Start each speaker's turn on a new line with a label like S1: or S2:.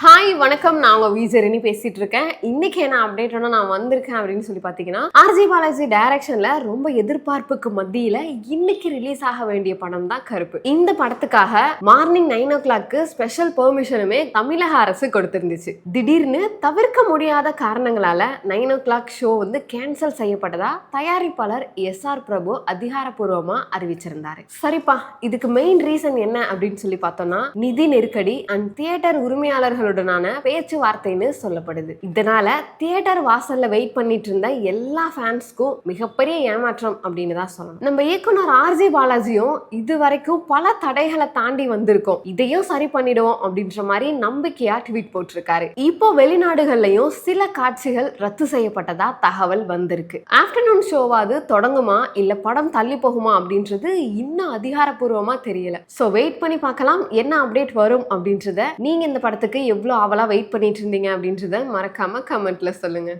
S1: Hi வணக்கம், நான் உங்க விஜரணி பேசிட்டு இருக்கேன். இன்னைக்கு என்ன அப்டேட்டோட நான் வந்திருக்கேன் அப்படின்னு சொல்லி பாத்தீங்கன்னா, ஆர்ஜி பாலாஜி டைரக்ஷன்ல ரொம்ப எதிர்பார்ப்புக்கு மத்தியில இன்னைக்கு ரிலீஸ் ஆக வேண்டிய படம் தான் கருப்பு. இந்த படத்துக்காக மார்னிங் 9 o'clock ஸ்பெஷல் பெர்மிஷனுமே தமிழக அரசு கொடுத்திருந்துச்சு. திடீர்னு தவிர்க்க முடியாத காரணங்களால 9 o'clock ஷோ வந்து கேன்சல் செய்யப்பட்டதா தயாரிப்பாளர் எஸ்ஆர் பிரபு அதிகாரப்பூர்வமா அறிவிச்சிருந்தாரு. சரிப்பா, இதுக்கு மெயின் ரீசன் என்ன அப்படின்னு சொல்லி பார்த்தோம்னா, நிதி நெருக்கடி அண்ட் தியேட்டர் உரிமையாளர்கள் பேச்சுவார்த்தைன்னு சொல்லப்படுது. இதனால தியேட்டர் வாசல்ல வெயிட் பண்ணிட்டு இருந்த எல்லா ஃபேன்ஸ்க்கும் மிகப்பெரிய ஏமாற்றம் அப்படின்னு தான் சொல்லணும். நம்ம இயக்குனர் ஆர்ஜி பாலாஜியும் இது வரைக்கும் பல தடைகளை தாண்டி வந்திருக்கோம், இதையும் சரி பண்ணிடுவோம் அப்படின்ற மாதிரி நம்பிக்கையா ட்வீட் போட்டிருக்காரு. இப்போ வெளிநாடுகள்லயும் சில காட்சிகள் ரத்து செய்யப்பட்டதா தகவல் வந்திருக்கு. ஆஃப்டர்நூன் ஷோவாது தொடங்குமா இல்ல படம் தள்ளி போகுமா அப்படின்றது இன்னும் அதிகாரப்பூர்வமா தெரியல. சோ வெயிட் பண்ணி பார்க்கலாம் என்ன அப்டேட் வரும் அப்படின்றத. நீங்க இந்த படத்துக்கு எவ்வளவு ஆவலா வெயிட் பண்ணிட்டு இருந்தீங்க அப்படின்றத மறக்காம கமெண்ட்ல சொல்லுங்க.